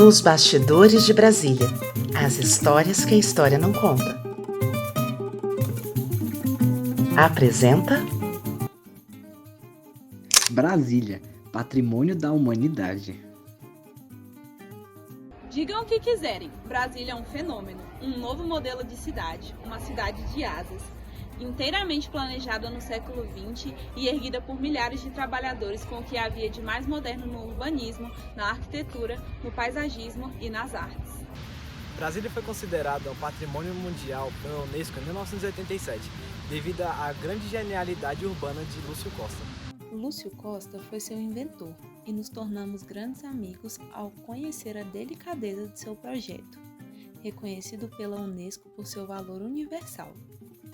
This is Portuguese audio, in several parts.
Nos bastidores de Brasília, as histórias que a história não conta. Apresenta Brasília, Patrimônio da Humanidade. Digam o que quiserem, Brasília é um fenômeno, um novo modelo de cidade, uma cidade de asas, inteiramente planejada no século XX e erguida por milhares de trabalhadores com o que havia de mais moderno no urbanismo, na arquitetura, no paisagismo e nas artes. Brasília foi considerada um patrimônio mundial pela Unesco em 1987, devido à grande genialidade urbana de Lúcio Costa. Lúcio Costa foi seu inventor e nos tornamos grandes amigos ao conhecer a delicadeza de seu projeto, reconhecido pela Unesco por seu valor universal.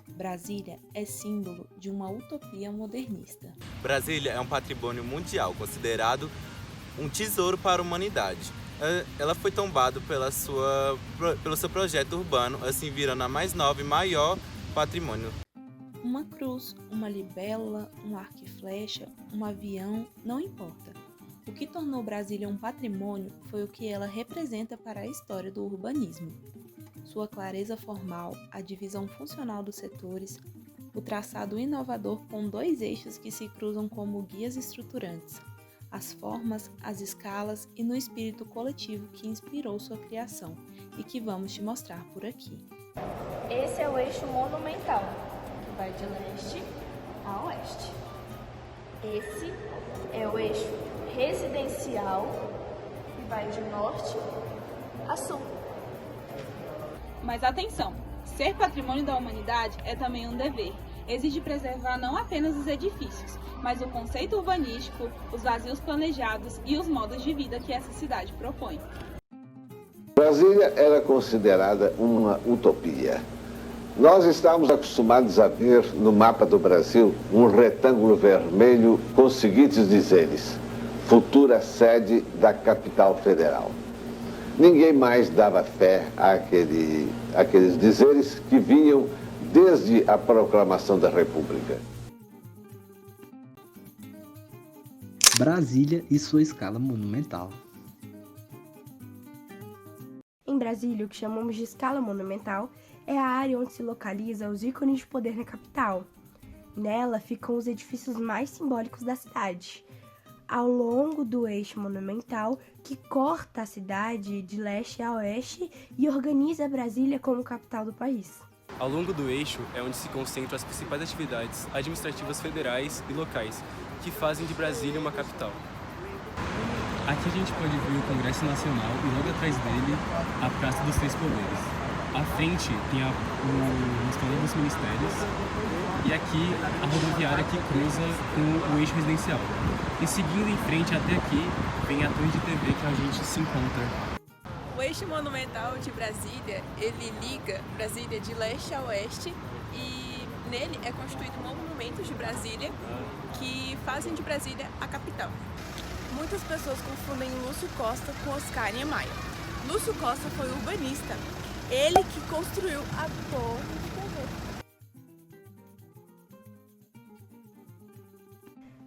Brasília é símbolo de uma utopia modernista. Brasília é um patrimônio mundial, considerado um tesouro para a humanidade. Ela foi tombada pelo seu projeto urbano, assim virando a mais nova e maior patrimônio. Uma cruz, uma libélula, um arco e flecha, um avião, não importa. O que tornou Brasília um patrimônio foi o que ela representa para a história do urbanismo. Sua clareza formal, a divisão funcional dos setores, o traçado inovador com dois eixos que se cruzam como guias estruturantes, as formas, as escalas e no espírito coletivo que inspirou sua criação e que vamos te mostrar por aqui. Esse é o eixo monumental, que vai de leste a oeste. Esse é o eixo residencial, que vai de norte a sul. Mas atenção, ser patrimônio da humanidade é também um dever. Exige preservar não apenas os edifícios, mas o conceito urbanístico, os vazios planejados e os modos de vida que essa cidade propõe. Brasília era considerada uma utopia. Nós estávamos acostumados a ver no mapa do Brasil um retângulo vermelho com os seguintes dizeres: futura sede da capital federal. Ninguém mais dava fé àqueles dizeres que vinham desde a proclamação da República. Brasília e sua escala monumental. Em Brasília, o que chamamos de escala monumental é a área onde se localiza os ícones de poder na capital. Nela ficam os edifícios mais simbólicos da cidade, ao longo do eixo monumental que corta a cidade de leste a oeste e organiza Brasília como capital do país. Ao longo do eixo é onde se concentram as principais atividades administrativas federais e locais, que fazem de Brasília uma capital. Aqui a gente pode ver o Congresso Nacional e logo atrás dele a Praça dos Três Poderes. À frente tem o Escalão dos Ministérios e aqui a rodoviária que cruza com o eixo residencial. E seguindo em frente até aqui vem a torre de TV que a gente se encontra. O eixo monumental de Brasília, ele liga Brasília de leste a oeste e nele é construído monumentos de Brasília que fazem de Brasília a capital. Muitas pessoas confundem Lúcio Costa com Oscar Niemeyer. Lúcio Costa foi urbanista, ele que construiu a torre de TV.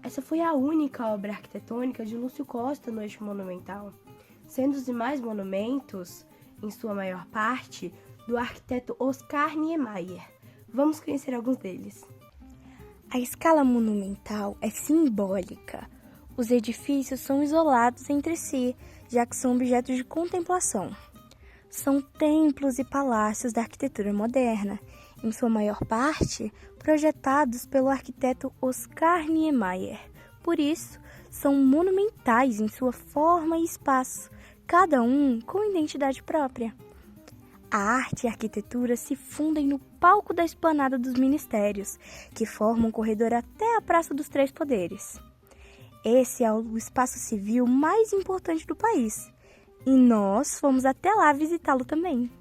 Essa foi a única obra arquitetônica de Lúcio Costa no eixo monumental, sendo os demais monumentos, em sua maior parte, do arquiteto Oscar Niemeyer. Vamos conhecer alguns deles. A escala monumental é simbólica. Os edifícios são isolados entre si, já que são objetos de contemplação. São templos e palácios da arquitetura moderna, em sua maior parte, projetados pelo arquiteto Oscar Niemeyer. Por isso, são monumentais em sua forma e espaço, cada um com identidade própria. A arte e a arquitetura se fundem no palco da esplanada dos ministérios, que forma um corredor até a Praça dos Três Poderes. Esse é o espaço civil mais importante do país, e nós fomos até lá visitá-lo também.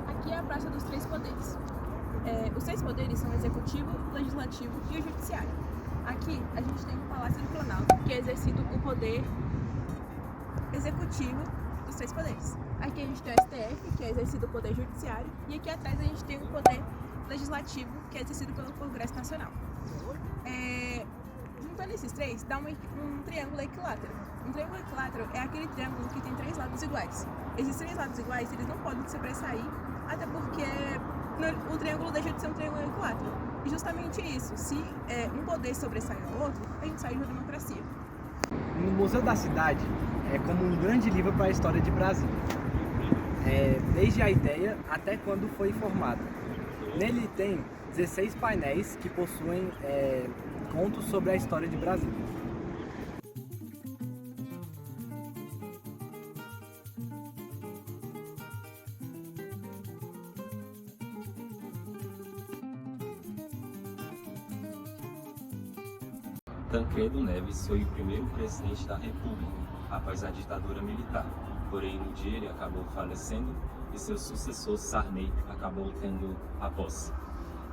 Aqui é a Praça dos Três Poderes. Os três poderes são o executivo, o legislativo e o judiciário. Aqui a gente tem o Palácio do Planalto, que é exercido o poder executivo dos três poderes. Aqui a gente tem o STF, que é exercido o poder judiciário, e aqui atrás a gente tem o poder legislativo, que é exercido pelo Congresso Nacional. juntando esses três, dá um triângulo equilátero. Um triângulo equilátero é aquele triângulo que tem 3 lados iguais. Esses 3 lados iguais, eles não podem se sobressair, até porque o triângulo deixa de ser um triângulo equilátero. E justamente isso, se um poder sobressai ao outro, a gente sai de uma democracia. No Museu da Cidade é como um grande livro para a história de Brasília, desde a ideia até quando foi formada. Nele tem 16 painéis que possuem contos sobre a história de Brasília. Tancredo Neves foi o primeiro presidente da República após a ditadura militar, porém no dia ele acabou falecendo e seu sucessor Sarney acabou tendo a posse.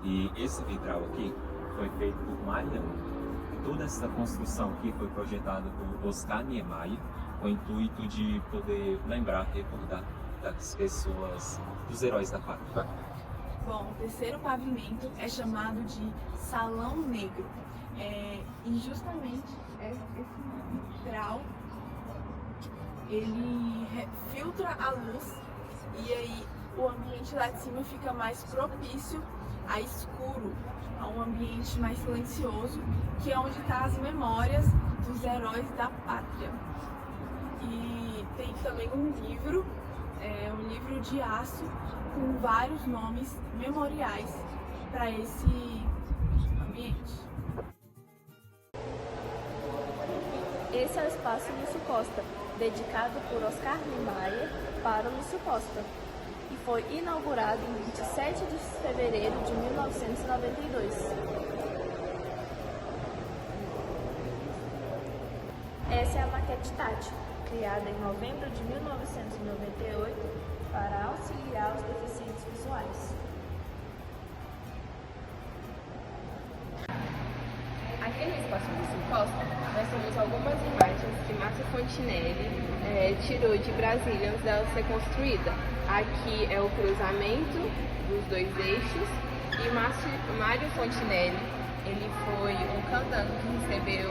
E esse vitral aqui foi feito por Mariana. Toda essa construção aqui foi projetada por Oscar Niemeyer com o intuito de poder lembrar, recordar das pessoas, dos heróis da pátria. Bom, o terceiro pavimento é chamado de Salão Negro. E justamente esse vitral, ele filtra a luz e aí o ambiente lá de cima fica mais propício a escuro, a um ambiente mais silencioso, que é onde estão as memórias dos heróis da pátria. E tem também um livro de aço com vários nomes memoriais para esse ambiente. Esse é o Espaço Lúcio Costa, dedicado por Oscar Niemeyer para o Lúcio Costa, e foi inaugurado em 27 de fevereiro de 1992. Essa é a maquete tátil, criada em novembro de 1998 para auxiliar os deficientes visuais. Aqui no Espaço Lúcio Costa, nós temos algumas imagens que Márcia Fontinelli tirou de Brasília antes dela ser construída. Aqui é o cruzamento dos 2 eixos e Mário Fontinelli, ele foi um candango que recebeu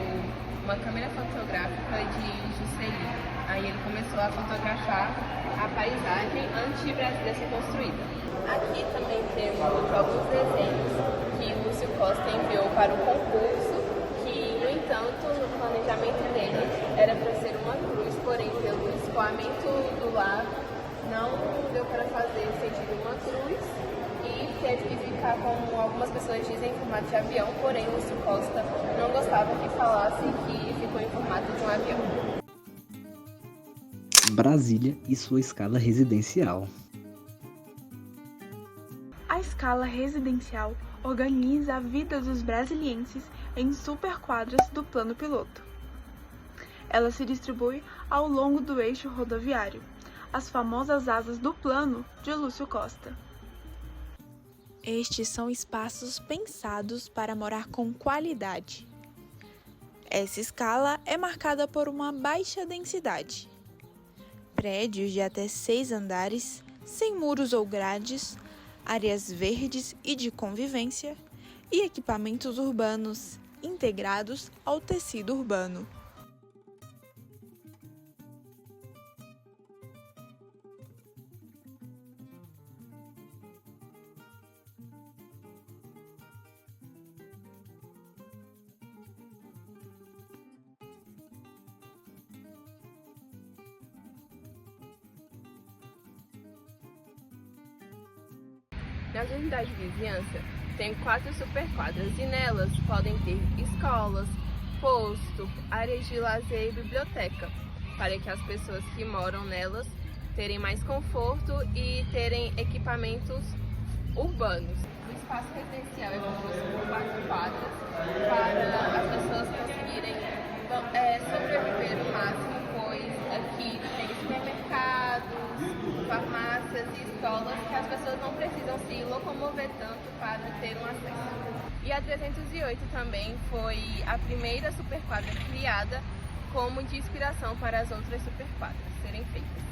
uma câmera fotográfica de Juscelino. Aí ele começou a fotografar a paisagem antes de Brasília ser construída. Aqui também temos alguns desenhos que Lúcio Costa enviou para o concurso, que, no entanto, no planejamento dele era para ser uma cruz, porém, pelo escoamento do lar, não deu para fazer o sentido uma cruz e teve que ficar, como algumas pessoas dizem, em formato de avião, porém, Lúcio Costa não gostava que falasse que ficou em formato de um avião. Brasília e sua escala residencial. A escala residencial organiza a vida dos brasilienses em superquadras do plano piloto. Ela se distribui ao longo do eixo rodoviário, as famosas asas do plano de Lúcio Costa. Estes são espaços pensados para morar com qualidade. Essa escala é marcada por uma baixa densidade. Prédios de até 6 andares, sem muros ou grades, áreas verdes e de convivência, e equipamentos urbanos integrados ao tecido urbano. Nas unidades de vizinhança, tem 4 superquadras e nelas podem ter escolas, posto, áreas de lazer e biblioteca, para que as pessoas que moram nelas terem mais conforto e terem equipamentos urbanos. O espaço residencial é composto por 4 quadras para as pessoas conseguirem sobreviver o máximo, pois aqui tem supermercados, farmácias e escolas que as pessoas não precisam se locomover tanto para ter um acesso. E a 308 também foi a primeira superquadra criada como de inspiração para as outras superquadras serem feitas.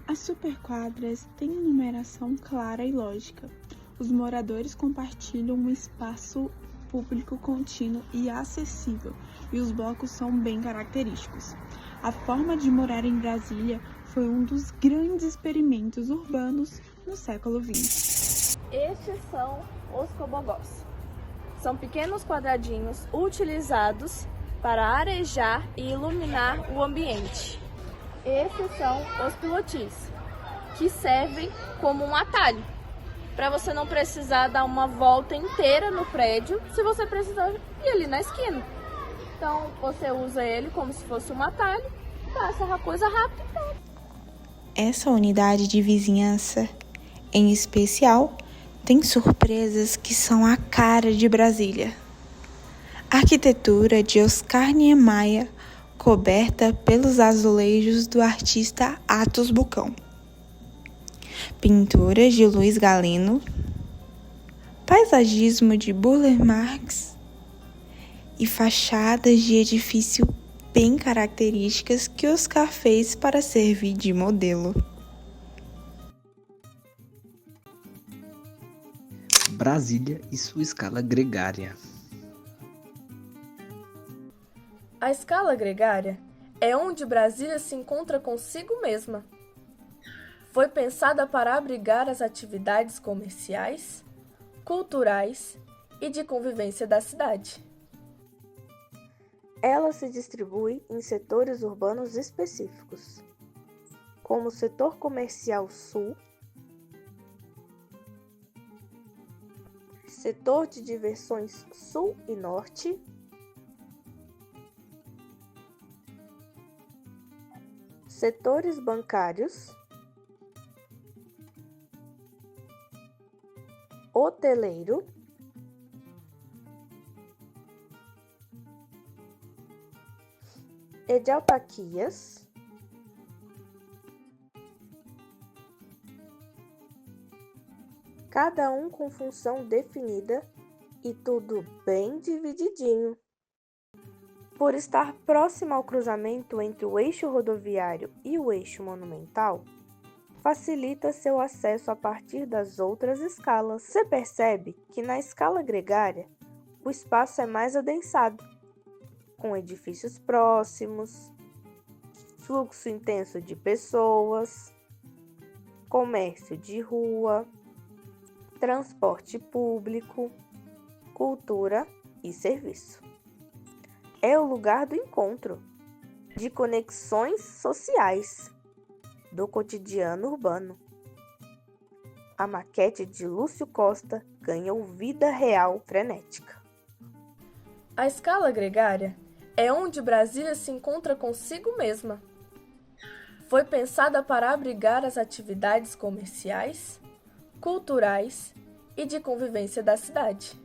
As superquadras têm numeração clara e lógica. Os moradores compartilham um espaço público contínuo e acessível, e os blocos são bem característicos. A forma de morar em Brasília foi um dos grandes experimentos urbanos no século XX. Estes são os cobogós. São pequenos quadradinhos utilizados para arejar e iluminar o ambiente. Esses são os pilotis, que servem como um atalho, para você não precisar dar uma volta inteira no prédio se você precisar ir ali na esquina. Então você usa ele como se fosse um atalho, passa uma coisa rápida e pronto. Essa unidade de vizinhança, em especial, tem surpresas que são a cara de Brasília. Arquitetura de Oscar Niemeyer, coberta pelos azulejos do artista Atos Bucão. Pinturas de Luiz Galeno, paisagismo de Burle Marx e fachadas de edifício bem características que Oscar fez para servir de modelo. Brasília e sua escala gregária. A escala gregária é onde Brasília se encontra consigo mesma. Foi pensada para abrigar as atividades comerciais, culturais e de convivência da cidade. Ela se distribui em setores urbanos específicos, como o setor comercial sul, setor de diversões sul e norte, setores bancários, hoteleiro, e de autarquias, cada um com função definida e tudo bem divididinho. Por estar próximo ao cruzamento entre o eixo rodoviário e o eixo monumental, facilita seu acesso a partir das outras escalas. Você percebe que na escala gregária o espaço é mais adensado, com edifícios próximos, fluxo intenso de pessoas, comércio de rua, transporte público, cultura e serviço. É o lugar do encontro, de conexões sociais, do cotidiano urbano. A maquete de Lúcio Costa ganhou vida real frenética. A escala gregária é onde Brasília se encontra consigo mesma. Foi pensada para abrigar as atividades comerciais, culturais e de convivência da cidade.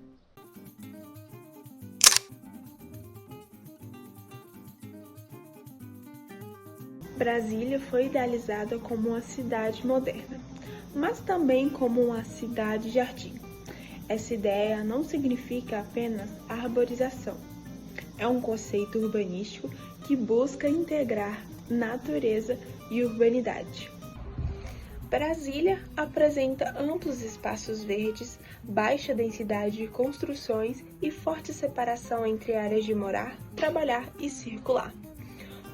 Brasília foi idealizada como uma cidade moderna, mas também como uma cidade-jardim. Essa ideia não significa apenas arborização. É um conceito urbanístico que busca integrar natureza e urbanidade. Brasília apresenta amplos espaços verdes, baixa densidade de construções e forte separação entre áreas de morar, trabalhar e circular.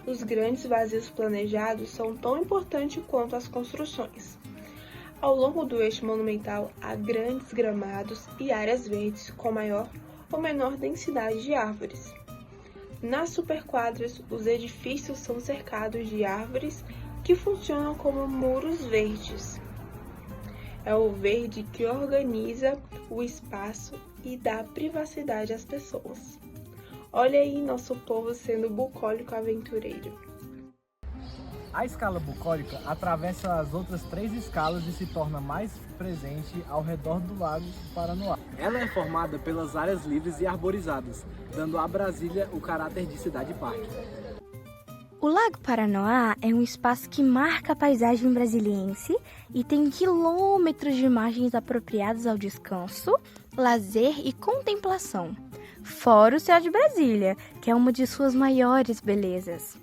Os grandes vazios planejados são tão importantes quanto as construções. Ao longo do eixo monumental há grandes gramados e áreas verdes com maior ou menor densidade de árvores. Nas superquadras, os edifícios são cercados de árvores que funcionam como muros verdes. É o verde que organiza o espaço e dá privacidade às pessoas. Olha aí nosso povo sendo bucólico aventureiro. A escala bucólica atravessa as outras 3 escalas e se torna mais presente ao redor do Lago Paranoá. Ela é formada pelas áreas livres e arborizadas, dando a Brasília o caráter de cidade-parque. O Lago Paranoá é um espaço que marca a paisagem brasiliense e tem quilômetros de margens apropriadas ao descanso, lazer e contemplação. Fora o céu de Brasília, que é uma de suas maiores belezas.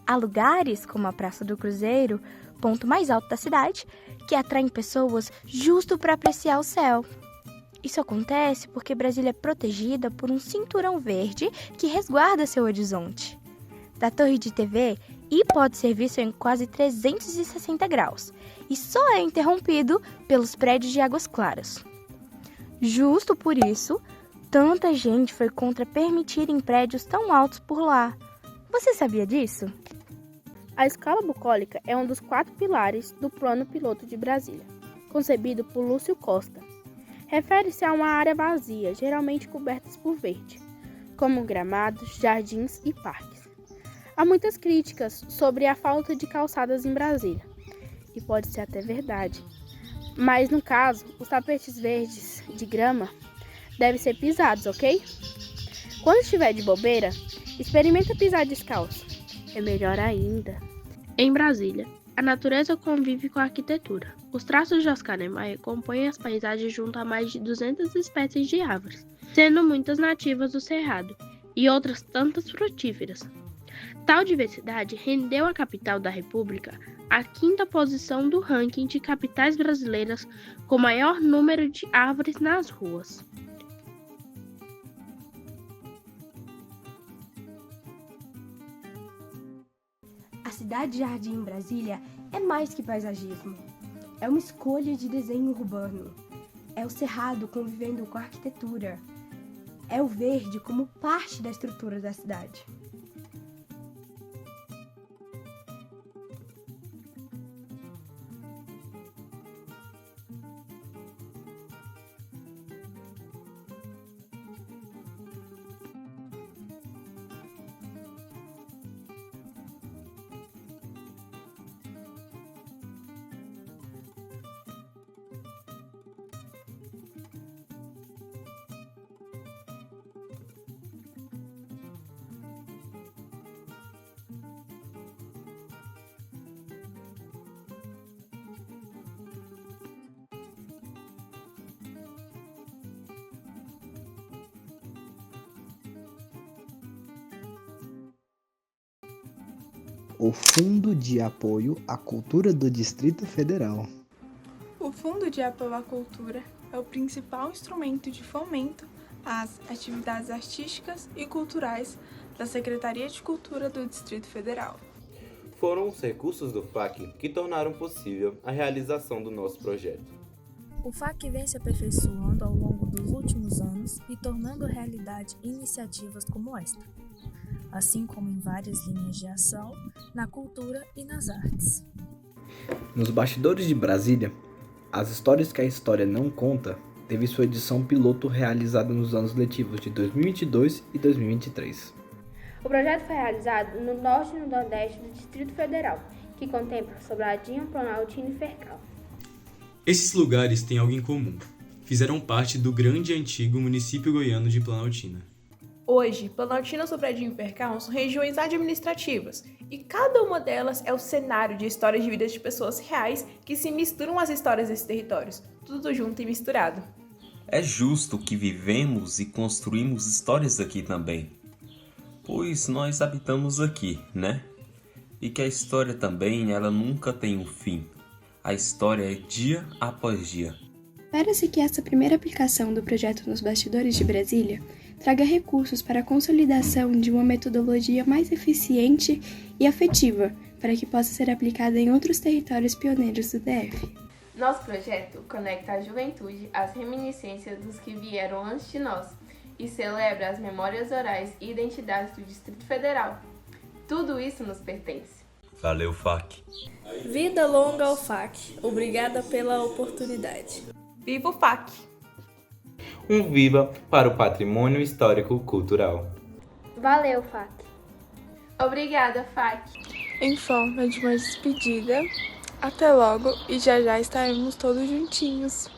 Há lugares, como a Praça do Cruzeiro, ponto mais alto da cidade, que atraem pessoas justo para apreciar o céu. Isso acontece porque Brasília é protegida por um cinturão verde que resguarda seu horizonte. Da torre de TV, e pode ser visto em quase 360 graus, e só é interrompido pelos prédios de Águas Claras. Justo por isso, tanta gente foi contra permitirem prédios tão altos por lá. Você sabia disso? A escala bucólica é um dos 4 pilares do Plano Piloto de Brasília, concebido por Lúcio Costa. Refere-se a uma área vazia, geralmente coberta por verde, como gramados, jardins e parques. Há muitas críticas sobre a falta de calçadas em Brasília, e pode ser até verdade. Mas no caso, os tapetes verdes de grama devem ser pisados, ok? Quando estiver de bobeira, experimenta pisar descalço. É melhor ainda. Em Brasília, a natureza convive com a arquitetura. Os traços de Oscar Niemeyer compõem as paisagens junto a mais de 200 espécies de árvores, sendo muitas nativas do Cerrado e outras tantas frutíferas. Tal diversidade rendeu à capital da República a 5ª posição do ranking de capitais brasileiras com maior número de árvores nas ruas. A cidade jardim em Brasília é mais que paisagismo. É uma escolha de desenho urbano. É o cerrado convivendo com a arquitetura. É o verde como parte da estrutura da cidade. O Fundo de Apoio à Cultura do Distrito Federal. O Fundo de Apoio à Cultura é o principal instrumento de fomento às atividades artísticas e culturais da Secretaria de Cultura do Distrito Federal. Foram os recursos do FAC que tornaram possível a realização do nosso projeto. O FAC vem se aperfeiçoando ao longo dos últimos anos e tornando realidade iniciativas como esta, assim como em várias linhas de ação na cultura e nas artes. Nos bastidores de Brasília, as histórias que a história não conta teve sua edição piloto realizada nos anos letivos de 2022 e 2023. O projeto foi realizado no norte e no nordeste do Distrito Federal, que contempla Sobradinho, Planaltina e Fercal. Esses lugares têm algo em comum. Fizeram parte do grande e antigo município goiano de Planaltina. Hoje, Planaltina, Sobradinho e Fercal são regiões administrativas, e cada uma delas é o cenário de histórias de vidas de pessoas reais que se misturam às histórias desses territórios, tudo junto e misturado. É justo que vivemos e construímos histórias aqui também, pois nós habitamos aqui, né? E que a história também, ela nunca tem um fim. A história é dia após dia. Espera-se que essa primeira aplicação do projeto nos bastidores de Brasília traga recursos para a consolidação de uma metodologia mais eficiente e afetiva, para que possa ser aplicada em outros territórios pioneiros do DF. Nosso projeto conecta a juventude às reminiscências dos que vieram antes de nós e celebra as memórias orais e identidades do Distrito Federal. Tudo isso nos pertence. Valeu, FAC. Vida longa ao FAC. Obrigada pela oportunidade. Viva o FAC! Um viva para o patrimônio histórico-cultural. Valeu, FAC! Obrigada, FAC! Em forma de uma despedida, até logo e já já estaremos todos juntinhos.